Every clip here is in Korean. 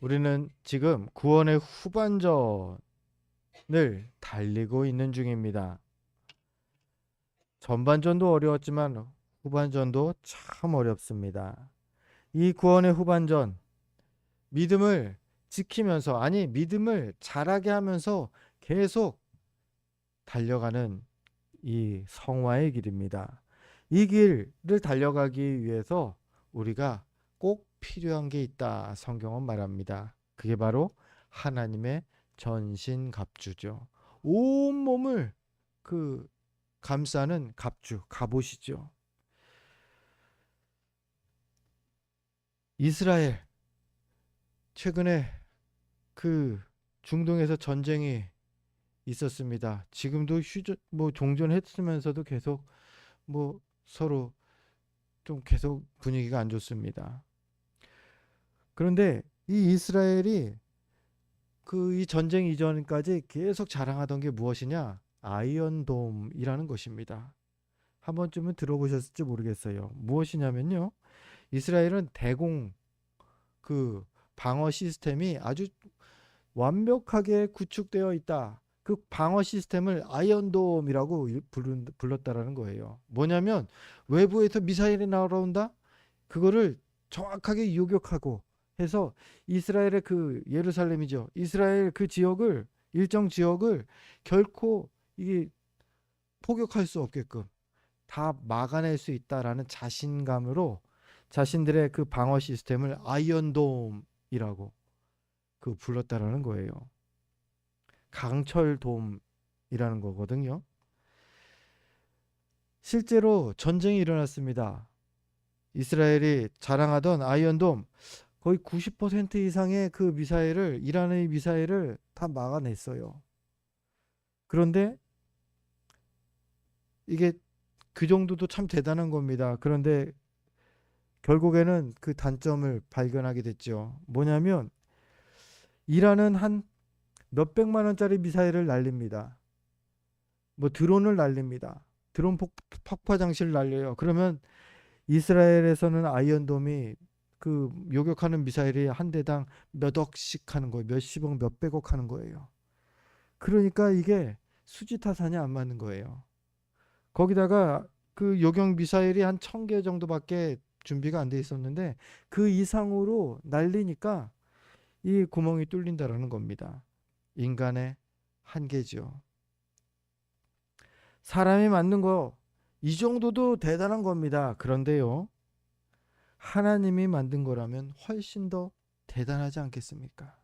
우리는 지금 구원의 후반전을 달리고 있는 중입니다. 전반전도 어려웠지만 후반전도 참 어렵습니다. 이 구원의 후반전, 믿음을 지키면서, 아니, 믿음을 자라게 하면서 계속 달려가는 이 성화의 길입니다. 이 길을 달려가기 위해서 우리가 꼭 필요한 게 있다. 성경은 말합니다. 그게 바로 하나님의 전신갑주죠. 온 몸을 그 감싸는 갑주, 갑옷이죠. 이스라엘 최근에 그 중동에서 전쟁이 있었습니다. 지금도 종전했으면서도 계속 서로 좀 계속 분위기가 안 좋습니다. 그런데 이 이스라엘이 이 전쟁 이전까지 계속 자랑하던 게 무엇이냐? 아이언돔이라는 것입니다. 한 번쯤은 들어보셨을지 모르겠어요. 무엇이냐면요. 이스라엘은 대공 그 방어 시스템이 아주 완벽하게 구축되어 있다. 그 방어 시스템을 아이언돔이라고 불렀다라는 거예요. 뭐냐면 외부에서 미사일이 날아온다? 그거를 정확하게 요격하고 해서 이스라엘의 그 예루살렘이죠. 이스라엘 그 지역을 일정 지역을 결코 이게 포격할 수 없게끔 다 막아낼 수 있다라는 자신감으로 자신들의 그 방어 시스템을 아이언돔이라고 불렀다라는 거예요. 강철돔이라는 거거든요. 실제로 전쟁이 일어났습니다. 이스라엘이 자랑하던 아이언돔 거의 90% 이상의 그 미사일을 이란의 미사일을 다 막아냈어요. 그런데 이게 그 정도도 참 대단한 겁니다. 그런데 결국에는 그 단점을 발견하게 됐죠. 뭐냐면 이란은 한 몇백만 원짜리 미사일을 날립니다. 드론을 날립니다. 드론 폭파 장치를 날려요. 그러면 이스라엘에서는 아이언돔이 그 요격하는 미사일이 한 대당 몇 억씩 하는 거예요. 몇십억, 몇백억 하는 거예요. 그러니까 이게 수지타산이 안 맞는 거예요. 거기다가 그 요격 미사일이 한 1000개 정도밖에 준비가 안 돼 있었는데 그 이상으로 날리니까 이 구멍이 뚫린다라는 겁니다. 인간의 한계죠. 사람이 만든 거 이 정도도 대단한 겁니다. 그런데요. 하나님이 만든 거라면 훨씬 더 대단하지 않겠습니까?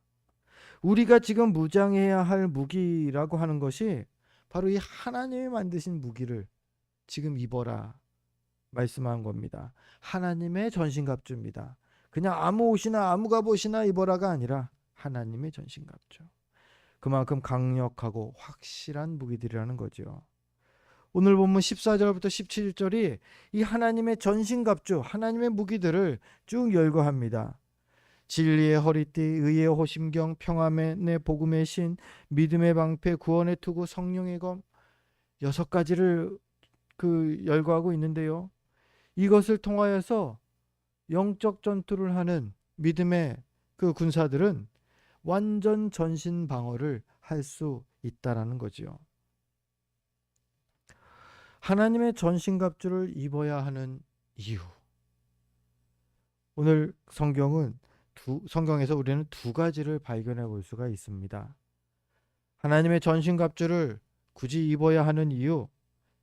우리가 지금 무장해야 할 무기라고 하는 것이 바로 이 하나님이 만드신 무기를 지금 입어라 말씀한 겁니다. 하나님의 전신갑주입니다. 그냥 아무 옷이나 아무 갑옷이나 입어라가 아니라 하나님의 전신갑주. 그만큼 강력하고 확실한 무기들이라는 거죠. 오늘 본문 14절부터 17절이 이 하나님의 전신갑주, 하나님의 무기들을 쭉 열거합니다. 진리의 허리띠, 의의 호심경, 평화의 내 복음의 신, 믿음의 방패, 구원의 투구, 성령의 검, 6가지를 열거하고 있는데요. 이것을 통하여서 영적 전투를 하는 믿음의 그 군사들은 완전 전신 방어를 할 수 있다라는 거지요. 하나님의 전신갑주를 입어야 하는 이유. 오늘 성경에서 우리는 2가지를 발견해 볼 수가 있습니다. 하나님의 전신갑주를 굳이 입어야 하는 이유.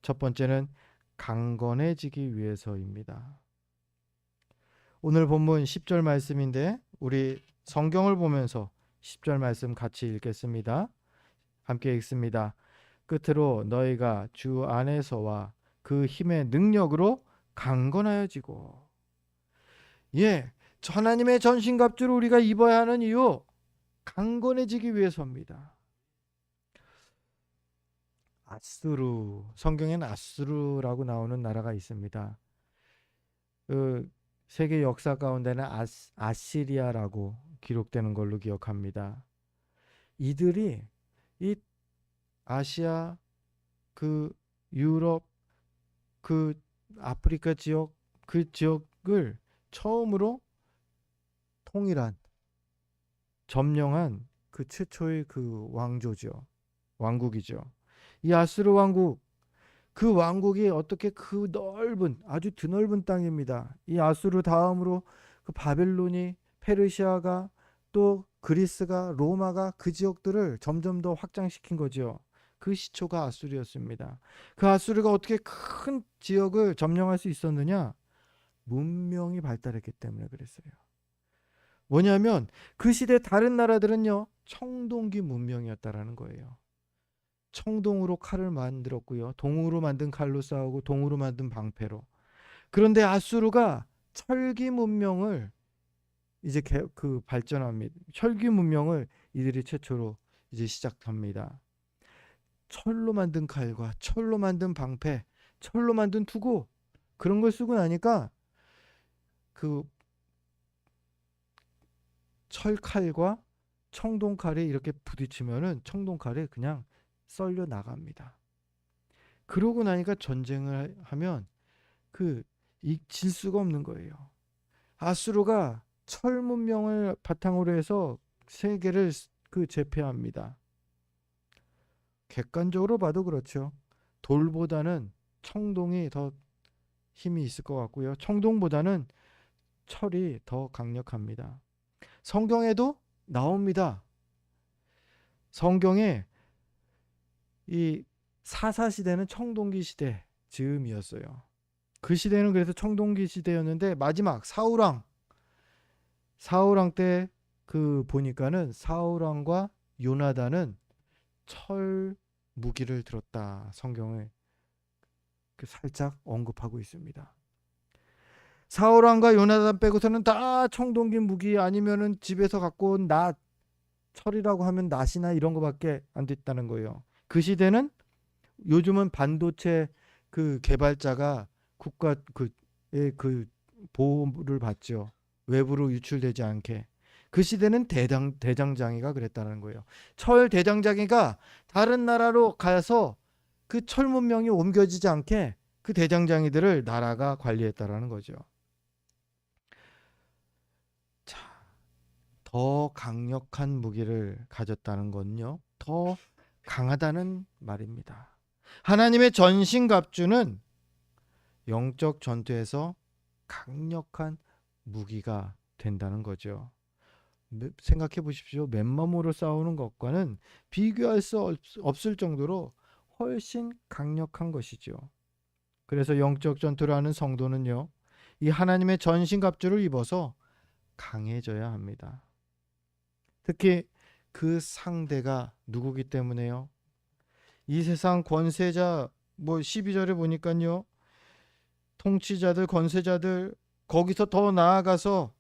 첫 번째는 강건해지기 위해서입니다. 오늘 본문 10절 말씀인데 우리 성경을 보면서 10절 말씀 같이 읽겠습니다. 함께 읽습니다. 끝으로 너희가 주 안에서와 그 힘의 능력으로 강건하여지고. 예, 하나님의 전신갑주를 우리가 입어야 하는 이유, 강건해지기 위해서입니다. 아수르, 성경에는 아수르라고 나오는 나라가 있습니다. 세계 역사 가운데는 아시리아라고 기록되는 걸로 기억합니다. 이들이 이 아시아, 유럽, 아프리카 지역, 그 지역을 처음으로 통일한 점령한 그 최초의 그 왕국이죠. 이 아수르 왕국, 그 왕국이 어떻게 그 넓은 아주 드넓은 땅입니다. 이 아수르 다음으로 그 바벨론이, 페르시아가, 또 그리스가, 로마가 그 지역들을 점점 더 확장시킨 거죠. 그 시초가 아수르였습니다. 그 아수르가 어떻게 큰 지역을 점령할 수 있었느냐? 문명이 발달했기 때문에 그랬어요. 뭐냐면 그 시대 다른 나라들은요, 청동기 문명이었다라는 거예요. 청동으로 칼을 만들었고요. 동으로 만든 칼로 싸우고 동으로 만든 방패로. 그런데 아수르가 철기 문명을 이제 그 발전합니다. 철기 문명을 이들이 최초로 이제 시작합니다. 철로 만든 칼과 철로 만든 방패, 철로 만든 투구, 그런 걸 쓰고 나니까 그 철칼과 청동칼이 이렇게 부딪히면은 청동칼이 그냥 썰려 나갑니다. 그러고 나니까 전쟁을 하면 질 수가 없는 거예요. 아수르가 철 문명을 바탕으로 해서 세계를 제패합니다. 객관적으로 봐도 그렇죠. 돌보다는 청동이 더 힘이 있을 것 같고요. 청동보다는 철이 더 강력합니다. 성경에도 나옵니다. 성경에 이 사사시대는 청동기 시대 즈음이었어요. 그 시대는 그래서 청동기 시대였는데 마지막 사울왕 때 그 보니까는 사울왕과 요나단은 철 무기를 들었다. 성경에 살짝 언급하고 있습니다. 사울왕과 요나단 빼고서는 다 청동기 무기 아니면은 집에서 갖고 온 철이라고 하면 낫이나 이런 거밖에 안 됐다는 거예요. 그 시대는 요즘은 반도체 그 개발자가 국가 그 보호를 받죠. 외부로 유출되지 않게. 그 시대는 대장장이가 그랬다는 거예요. 철 대장장이가 다른 나라로 가서 그 철 문명이 옮겨지지 않게 그 대장장이들을 나라가 관리했다라는 거죠. 자, 더 강력한 무기를 가졌다는 건요, 더 강하다는 말입니다. 하나님의 전신갑주는 영적 전투에서 강력한 무기가 된다는 거죠. 생각해 보십시오. 맨몸으로 싸우는 것과는 비교할 수 없을 정도로 훨씬 강력한 것이죠. 그래서 영적 전투를 하는 성도는요, 이 하나님의 전신갑주를 입어서 강해져야 합니다. 특히 그 상대가 누구기 때문에요? 이 세상 권세자, 12절에 보니까요, 통치자들, 권세자들, 거기서 더 나아가서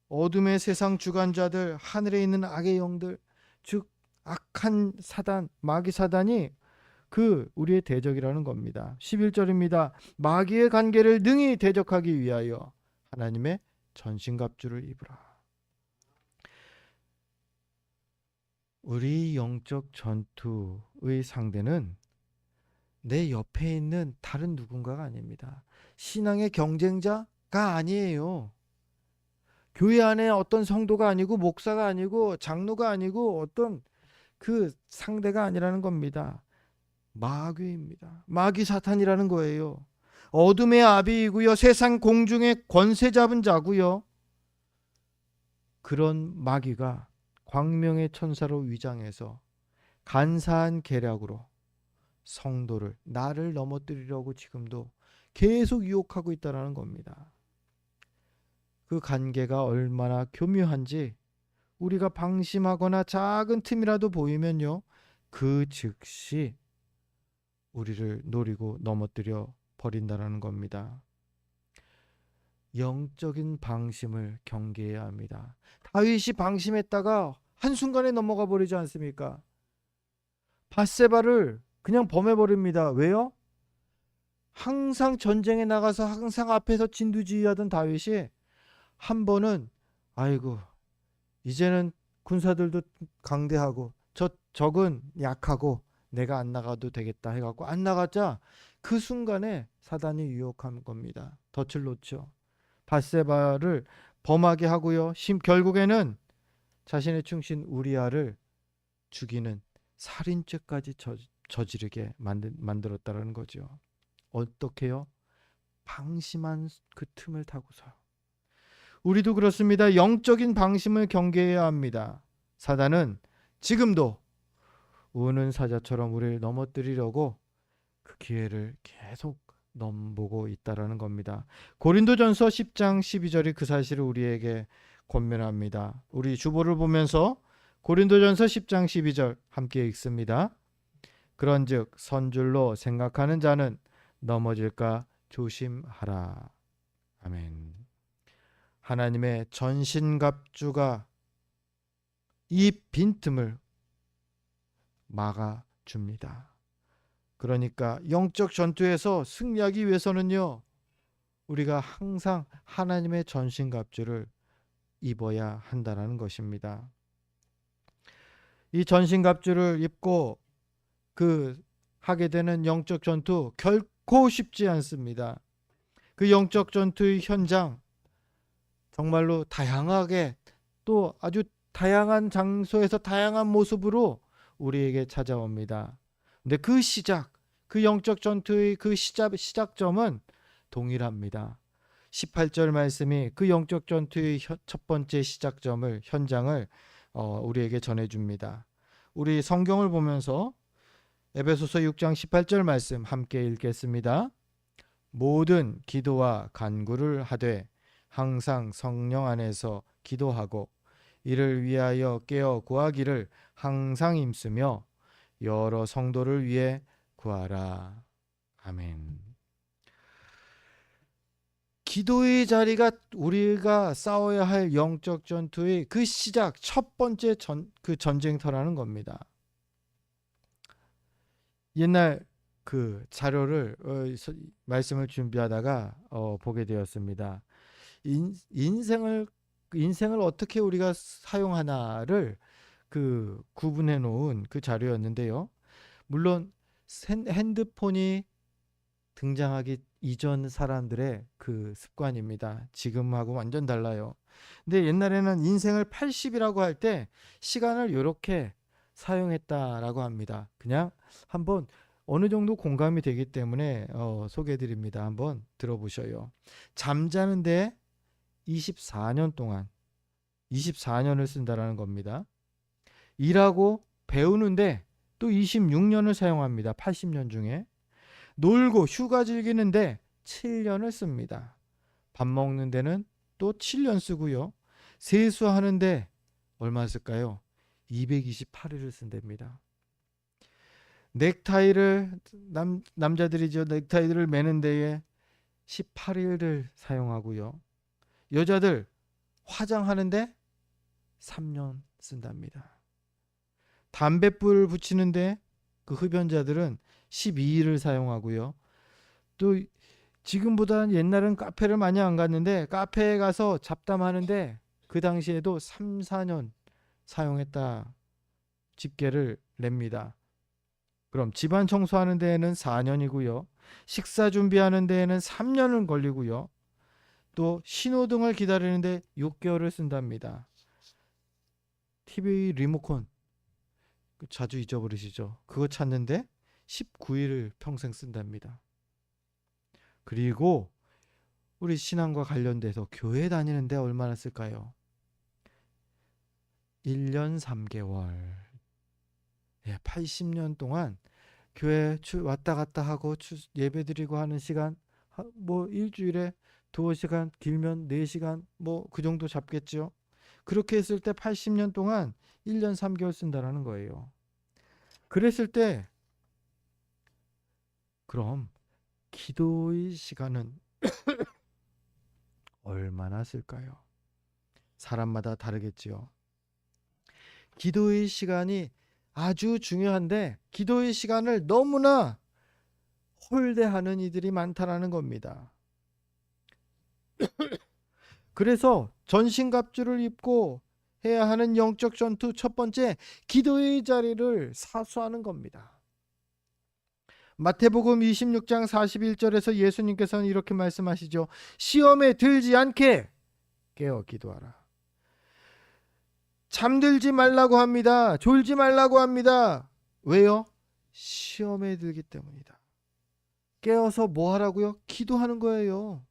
어둠의 세상 주관자들, 하늘에 있는 악의 영들, 즉 악한 사단, 마귀 사단이 우리의 대적이라는 겁니다. 11절입니다. 마귀의 관계를 능히 대적하기 위하여 하나님의 전신갑주를 입으라. 우리 영적 전투의 상대는 내 옆에 있는 다른 누군가가 아닙니다. 신앙의 경쟁자가 아니에요. 교회 안에 어떤 성도가 아니고 목사가 아니고 장로가 아니고 어떤 그 상대가 아니라는 겁니다. 마귀입니다. 마귀 사탄이라는 거예요. 어둠의 아비이고요. 세상 공중의 권세 잡은 자고요. 그런 마귀가 광명의 천사로 위장해서 간사한 계략으로 성도를, 나를 넘어뜨리려고 지금도 계속 유혹하고 있다는 겁니다. 그 관계가 얼마나 교묘한지 우리가 방심하거나 작은 틈이라도 보이면요, 그 즉시 우리를 노리고 넘어뜨려 버린다는 겁니다. 영적인 방심을 경계해야 합니다. 다윗이 방심했다가 한순간에 넘어가 버리지 않습니까? 밧세바를 그냥 범해버립니다. 왜요? 항상 전쟁에 나가서 항상 앞에서 진두지휘하던 다윗이 한 번은 아이고, 이제는 군사들도 강대하고 적은 약하고 내가 안 나가도 되겠다 해갖고 안 나가자 그 순간에 사단이 유혹한 겁니다. 덫을 놓죠. 밧세바를 범하게 하고요. 결국에는 자신의 충신 우리아를 죽이는 살인죄까지 저지르게 만들었다는 거죠. 어떻게요? 방심한 그 틈을 타고서. 우리도 그렇습니다. 영적인 방심을 경계해야 합니다. 사단은 지금도 우는 사자처럼 우리를 넘어뜨리려고 그 기회를 계속 넘보고 있다라는 겁니다. 고린도전서 10장 12절이 그 사실을 우리에게 권면합니다. 우리 주보를 보면서 고린도전서 10장 12절 함께 읽습니다. 그런즉 선줄로 생각하는 자는 넘어질까 조심하라. 아멘. 하나님의 전신갑주가 이 빈틈을 막아줍니다. 그러니까 영적 전투에서 승리하기 위해서는요, 우리가 항상 하나님의 전신갑주를 입어야 한다는 것입니다. 이 전신갑주를 입고 하게 되는 영적 전투 결코 쉽지 않습니다. 그 영적 전투의 현장 정말로 다양하게 또 아주 다양한 장소에서 다양한 모습으로 우리에게 찾아옵니다. 근데 그 영적 전투의 그 시작점은 동일합니다. 18절 말씀이 그 영적 전투의 첫 번째 현장을 우리에게 전해줍니다. 우리 성경을 보면서 에베소서 6장 18절 말씀 함께 읽겠습니다. 모든 기도와 간구를 하되 항상 성령 안에서 기도하고 이를 위하여 깨어 구하기를 항상 힘쓰며 여러 성도를 위해 구하라. 아멘. 기도의 자리가 우리가 싸워야 할 영적 전투의 그 시작, 첫 번째 전쟁터라는 겁니다. 옛날 그 자료를 말씀을 준비하다가 보게 되었습니다. 인생을 어떻게 우리가 사용하나를 구분해 놓은 그 자료였는데요. 물론 핸드폰이 등장하기 이전 사람들의 그 습관입니다. 지금하고 완전 달라요. 근데 옛날에는 인생을 80이라고 할 때 시간을 이렇게 사용했다라고 합니다. 그냥 한번 어느 정도 공감이 되기 때문에 소개해 드립니다. 한번 들어보셔요. 잠자는데 24년 동안 24년을 쓴다라는 겁니다. 일하고 배우는데 또 26년을 사용합니다. 80년 중에. 놀고 휴가 즐기는데 7년을 씁니다. 밥 먹는 데는 또 7년 쓰고요. 세수하는데 얼마 쓸까요? 228일을 쓴답니다. 넥타이를 남자들이죠. 넥타이를 매는 데에 18일을 사용하고요. 여자들 화장하는데 3년 쓴답니다. 담뱃불 붙이는데 그 흡연자들은 12일을 사용하고요. 또 지금보다는 옛날은 카페를 많이 안 갔는데 카페에 가서 잡담하는데 그 당시에도 3, 4년 사용했다 집계를 냅니다. 그럼 집안 청소하는 데에는 4년이고요. 식사 준비하는 데에는 3년을 걸리고요. 또 신호등을 기다리는데 6개월을 쓴답니다. TV 리모컨 자주 잊어버리시죠? 그거 찾는데 19일을 평생 쓴답니다. 그리고 우리 신앙과 관련돼서 교회 다니는데 얼마나 쓸까요? 1년 3개월. 80년 동안 교회 왔다 갔다 하고 예배드리고 하는 시간 뭐 일주일에 2시간, 길면 4시간 뭐 그 정도 잡겠죠. 그렇게 했을 때 80년 동안 1년 3개월 쓴다라는 거예요. 그랬을 때 그럼 기도의 시간은 얼마나 쓸까요? 사람마다 다르겠지요. 기도의 시간이 아주 중요한데 기도의 시간을 너무나 홀대하는 이들이 많다라는 겁니다. 그래서 전신갑주를 입고 해야 하는 영적 전투 첫 번째, 기도의 자리를 사수하는 겁니다. 마태복음 26장 41절에서 예수님께서는 이렇게 말씀하시죠. 시험에 들지 않게 깨어 기도하라. 잠들지 말라고 합니다. 졸지 말라고 합니다. 왜요? 시험에 들기 때문이다. 깨어서 뭐 하라고요? 기도하는 거예요.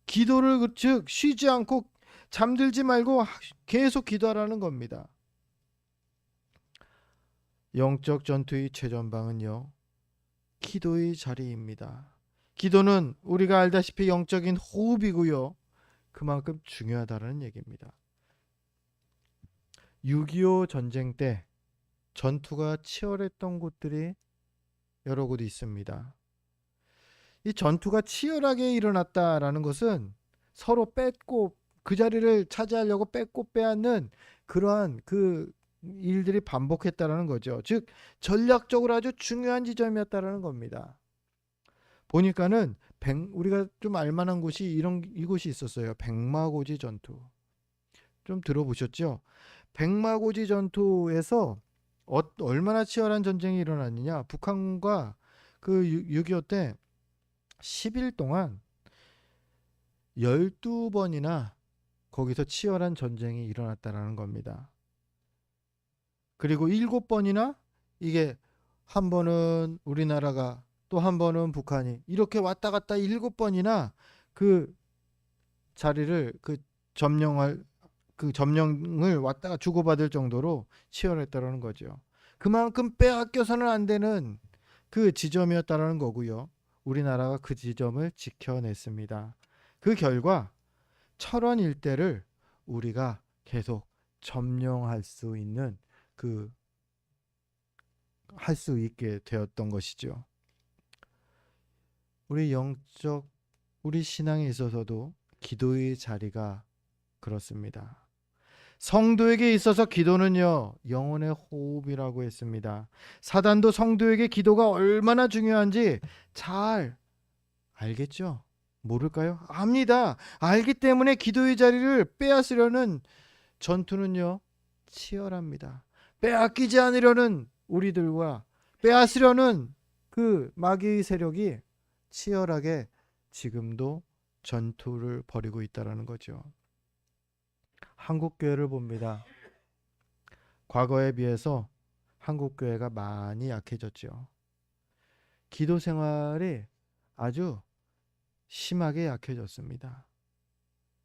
기도를 즉 쉬지 않고 잠들지 말고 계속 기도하라는 겁니다. 영적 전투의 최전방은요, 기도의 자리입니다. 기도는 우리가 알다시피 영적인 호흡이고요, 그만큼 중요하다는 얘기입니다. 6.25 전쟁 때 전투가 치열했던 곳들이 여러 곳 있습니다. 이 전투가 치열하게 일어났다라는 것은 서로 뺏고 그 자리를 차지하려고 뺏고 빼앗는 그러한 그 일들이 반복했다라는 거죠. 즉 전략적으로 아주 중요한 지점이었다라는 겁니다. 보니까는 우리가 좀 알만한 곳이 이곳이 있었어요. 백마고지 전투. 좀 들어보셨죠? 백마고지 전투에서 얼마나 치열한 전쟁이 일어났느냐. 북한과 그 6.25 때 10일 동안 12번이나 거기서 치열한 전쟁이 일어났다라는 겁니다. 그리고 7번이나 이게 한 번은 우리나라가 또 한 번은 북한이 이렇게 왔다 갔다 7번이나 그 자리를 점령을 왔다가 주고받을 정도로 치열했다라는 거죠. 그만큼 빼앗겨서는 안 되는 그 지점이었다라는 거고요. 우리나라가 그 지점을 지켜냈습니다. 그 결과 철원 일대를 우리가 계속 점령할 수 있는 할 수 있게 되었던 것이죠. 우리 신앙에 있어서도 기도의 자리가 그렇습니다. 성도에게 있어서 기도는요, 영혼의 호흡이라고 했습니다. 사단도 성도에게 기도가 얼마나 중요한지 잘 알겠죠? 모를까요? 압니다. 알기 때문에 기도의 자리를 빼앗으려는 전투는요, 치열합니다. 빼앗기지 않으려는 우리들과 빼앗으려는 그 마귀의 세력이 치열하게 지금도 전투를 벌이고 있다는 거죠. 한국교회를 봅니다. 과거에 비해서 한국교회가 많이 약해졌죠. 기도 생활이 아주 심하게 약해졌습니다.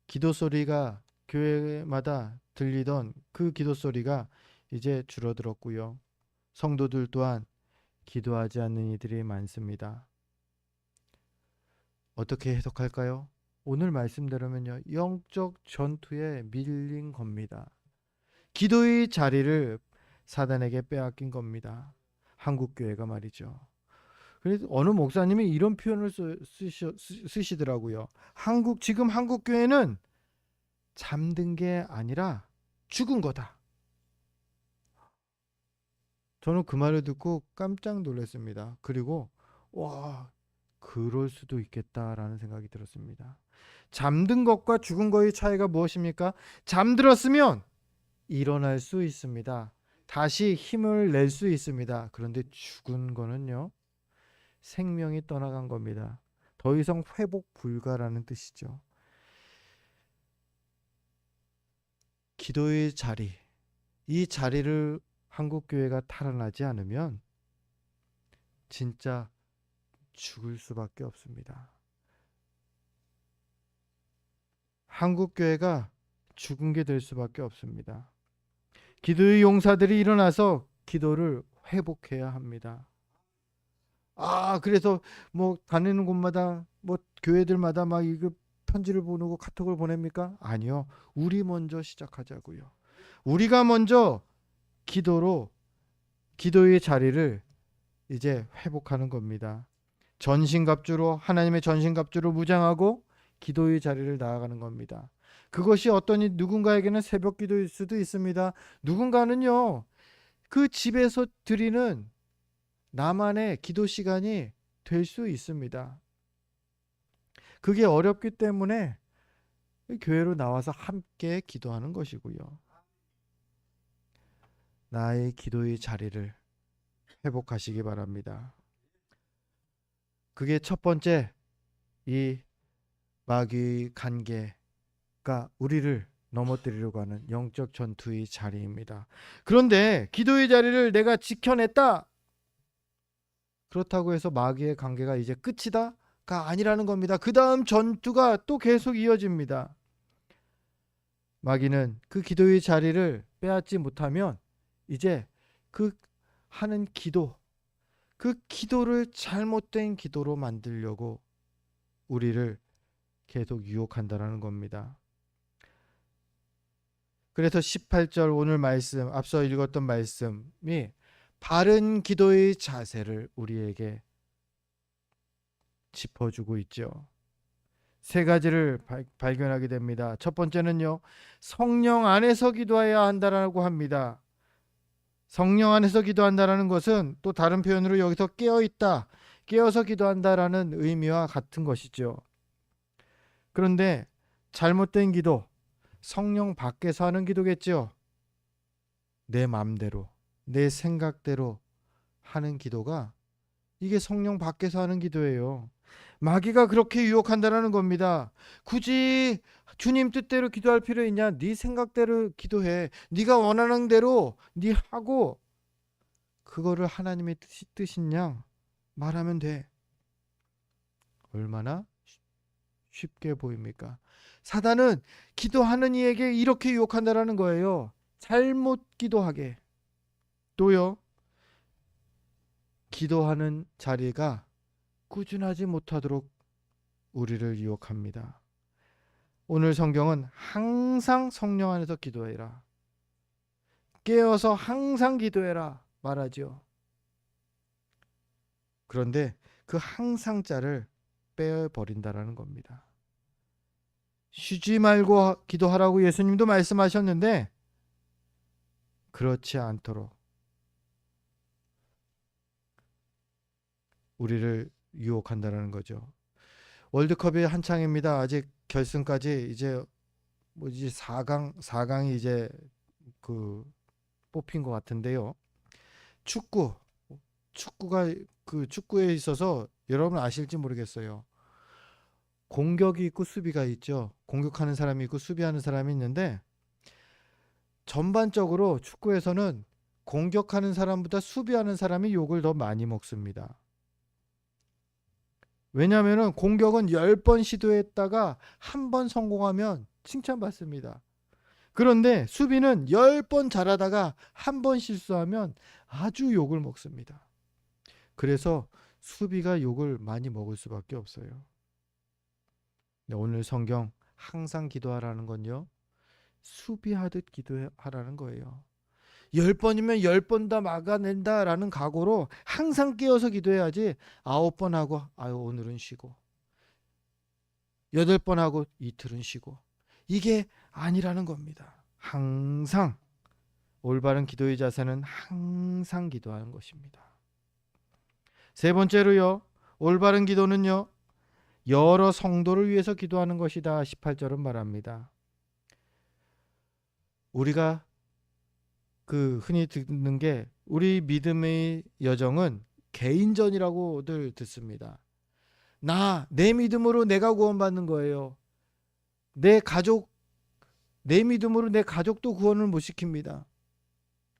기도 소리가 교회마다 들리던 그 기도 소리가 이제 줄어들었고요. 성도들 또한 기도하지 않는 이들이 많습니다. 어떻게 해석할까요? 오늘 말씀대로면요, 영적 전투에 밀린 겁니다. 기도의 자리를 사단에게 빼앗긴 겁니다. 한국교회가 말이죠. 그래서 어느 목사님이 이런 표현을 쓰시더라고요. 지금 한국교회는 잠든 게 아니라 죽은 거다. 저는 그 말을 듣고 깜짝 놀랐습니다. 그리고 와, 그럴 수도 있겠다라는 생각이 들었습니다. 잠든 것과 죽은 것의 차이가 무엇입니까? 잠들었으면 일어날 수 있습니다. 다시 힘을 낼 수 있습니다. 그런데 죽은 거는요, 생명이 떠나간 겁니다. 더 이상 회복 불가라는 뜻이죠. 기도의 자리, 이 자리를 한국교회가 탈환하지 않으면 진짜 죽을 수밖에 없습니다. 한국교회가 죽은 게 될 수밖에 없습니다. 기도의 용사들이 일어나서 기도를 회복해야 합니다. 그래서 뭐 다니는 곳마다 뭐 교회들마다 막 이거 편지를 보내고 카톡을 보냅니까? 아니요. 우리 먼저 시작하자고요. 우리가 먼저 기도의 자리를 이제 회복하는 겁니다. 하나님의 전신갑주로 무장하고 기도의 자리를 나아가는 겁니다. 그것이 누군가에게는 새벽 기도일 수도 있습니다. 누군가는요, 그 집에서 드리는 나만의 기도 시간이 될 수 있습니다. 그게 어렵기 때문에 교회로 나와서 함께 기도하는 것이고요. 나의 기도의 자리를 회복하시기 바랍니다. 그게 첫 번째, 이 마귀의 관계가 우리를 넘어뜨리려고 하는 영적 전투의 자리입니다. 그런데 기도의 자리를 내가 지켜냈다. 그렇다고 해서 마귀의 관계가 이제 끝이다가 아니라는 겁니다. 그 다음 전투가 또 계속 이어집니다. 마귀는 그 기도의 자리를 빼앗지 못하면 이제 그 하는 기도, 그 기도를 잘못된 기도로 만들려고 우리를 계속 유혹한다라는 겁니다. 그래서 18절 오늘 말씀, 앞서 읽었던 말씀이 바른 기도의 자세를 우리에게 짚어주고 있죠. 세 가지를 발견하게 됩니다. 첫 번째는요, 성령 안에서 기도해야 한다라고 합니다. 성령 안에서 기도한다라는 것은 또 다른 표현으로 여기서 깨어있다, 깨어서 기도한다라는 의미와 같은 것이죠. 그런데 잘못된 기도, 성령 밖에서 하는 기도겠죠. 내 마음대로, 내 생각대로 하는 기도가 이게 성령 밖에서 하는 기도예요. 마귀가 그렇게 유혹한다는 겁니다. 굳이 주님 뜻대로 기도할 필요 있냐? 네 생각대로 기도해. 네가 원하는 대로 네 하고 그거를 하나님의 뜻이냐 말하면 돼. 얼마나 쉽게 보입니까? 사단은 기도하는 이에게 이렇게 유혹한다라는 거예요. 잘못 기도하게. 또요, 기도하는 자리가 꾸준하지 못하도록 우리를 유혹합니다. 오늘 성경은 항상 성령 안에서 기도해라, 깨어서 항상 기도해라 말하죠. 그런데 그 항상자를 빼버린다라는 겁니다. 쉬지 말고 기도하라고 예수님도 말씀하셨는데 그렇지 않도록 우리를 유혹한다라는 거죠. 월드컵이 한창입니다. 아직 결승까지 이제 뭐지 4강이 이제 그 뽑힌 것 같은데요. 축구가 그 축구에 있어서 여러분 아실지 모르겠어요. 공격이 있고 수비가 있죠. 공격하는 사람이 있고 수비하는 사람이 있는데 전반적으로 축구에서는 공격하는 사람보다 수비하는 사람이 욕을 더 많이 먹습니다. 왜냐하면 공격은 10번 시도했다가 한 번 성공하면 칭찬받습니다. 그런데 수비는 10번 잘하다가 한 번 실수하면 아주 욕을 먹습니다. 그래서 수비가 욕을 많이 먹을 수밖에 없어요. 오늘 성경 항상 기도하라는 건요, 수비하듯 기도하라는 거예요. 10번이면 10번 다 막아낸다라는 각오로 항상 깨어서 기도해야지 9번 하고 아유 오늘은 쉬고 8번 하고 이틀은 쉬고 이게 아니라는 겁니다. 항상 올바른 기도의 자세는 항상 기도하는 것입니다. 세 번째로요, 올바른 기도는요, 여러 성도를 위해서 기도하는 것이다. 18절은 말합니다. 우리가 흔히 듣는 게 우리 믿음의 여정은 개인전이라고들 듣습니다. 내 믿음으로 내가 구원받는 거예요. 내 믿음으로 내 가족도 구원을 못 시킵니다.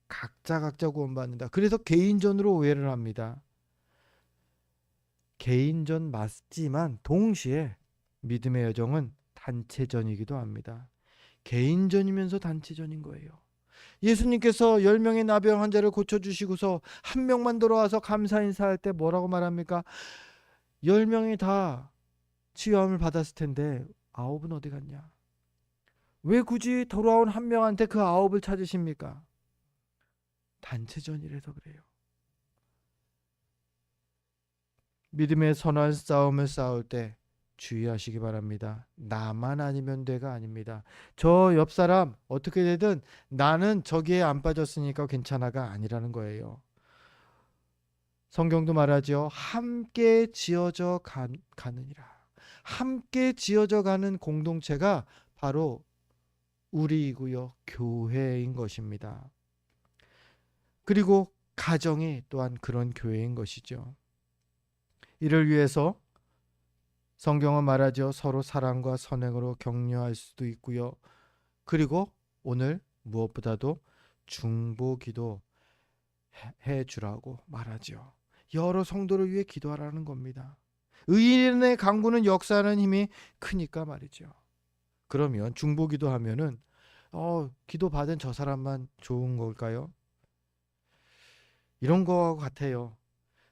각자 구원받는다. 그래서 개인전으로 오해를 합니다. 개인전 맞지만 동시에 믿음의 여정은 단체전이기도 합니다. 개인전이면서 단체전인 거예요. 예수님께서 10명의 나병 환자를 고쳐주시고서 한 명만 돌아와서 감사 인사할 때 뭐라고 말합니까? 10명이 다 치유함을 받았을 텐데 9은 어디 갔냐? 왜 굳이 돌아온 한 명한테 그 9을 찾으십니까? 단체전이라서 그래요. 믿음의 선한 싸움을 싸울 때 주의하시기 바랍니다. 나만 아니면 돼가 아닙니다. 저 옆 사람 어떻게 되든 나는 저기에 안 빠졌으니까 괜찮아가 아니라는 거예요. 성경도 말하죠. 함께 지어져 가느니라. 함께 지어져 가는 공동체가 바로 우리이고요, 교회인 것입니다. 그리고 가정이 또한 그런 교회인 것이죠. 이를 위해서 성경은 말하죠. 서로 사랑과 선행으로 격려할 수도 있고요. 그리고 오늘 무엇보다도 중보기도 해 주라고 말하죠. 여러 성도를 위해 기도하라는 겁니다. 의인의 강구는 역사하는 힘이 크니까 말이죠. 그러면 중보기도 하면은 기도 받은 저 사람만 좋은 걸까요? 이런 거 같아요.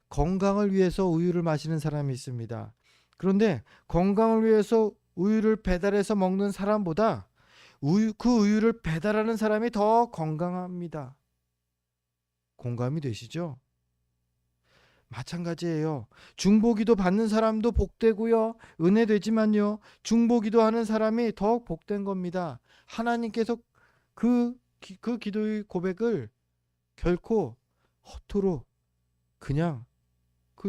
건강을 위해서 우유를 마시는 사람이 있습니다. 그런데 건강을 위해서 우유를 배달해서 먹는 사람보다 그 우유를 배달하는 사람이 더 건강합니다. 공감이 되시죠? 마찬가지예요. 중보기도 받는 사람도 복되고요. 은혜 되지만요. 중보기도 하는 사람이 더 복된 겁니다. 하나님께서 그 기도의 고백을 결코 허투루 그냥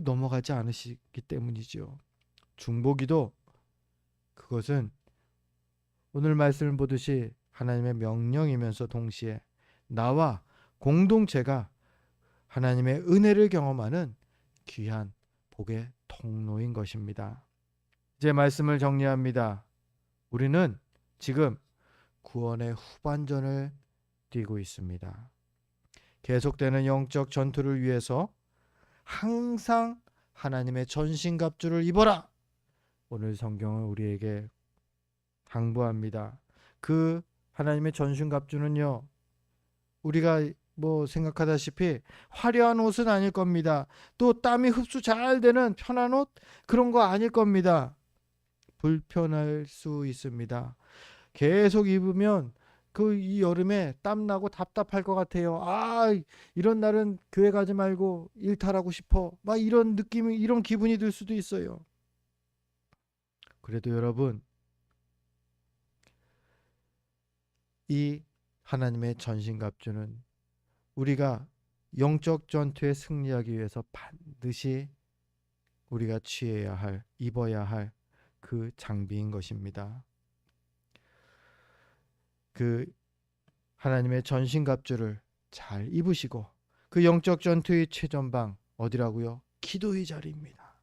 넘어가지 않으시기 때문이죠. 중보기도 그것은 오늘 말씀을 보듯이 하나님의 명령이면서 동시에 나와 공동체가 하나님의 은혜를 경험하는 귀한 복의 통로인 것입니다. 이제 말씀을 정리합니다. 우리는 지금 구원의 후반전을 뛰고 있습니다. 계속되는 영적 전투를 위해서 항상 하나님의 전신갑주를 입어라. 오늘 성경은 우리에게 당부합니다. 그 하나님의 전신갑주는요, 우리가 생각하다시피 화려한 옷은 아닐 겁니다. 또 땀이 흡수 잘 되는 편한 옷 그런 거 아닐 겁니다. 불편할 수 있습니다. 계속 입으면 이 여름에 땀 나고 답답할 것 같아요. 이런 날은 교회 가지 말고 일탈하고 싶어. 막 이런 느낌이, 이런 기분이 들 수도 있어요. 그래도 여러분, 이 하나님의 전신갑주는 우리가 영적 전투에 승리하기 위해서 반드시 우리가 취해야 할, 입어야 할 그 장비인 것입니다. 그 하나님의 전신갑주를 잘 입으시고 그 영적 전투의 최전방 어디라고요? 기도의 자리입니다.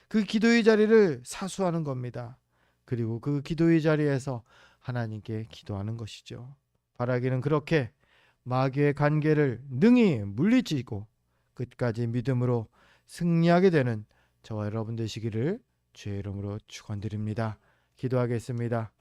그 기도의 자리를 사수하는 겁니다. 그리고 그 기도의 자리에서 하나님께 기도하는 것이죠. 바라기는 그렇게 마귀의 관계를 능히 물리치고 끝까지 믿음으로 승리하게 되는 저와 여러분 되시기를 주의 이름으로 축원드립니다. 기도하겠습니다.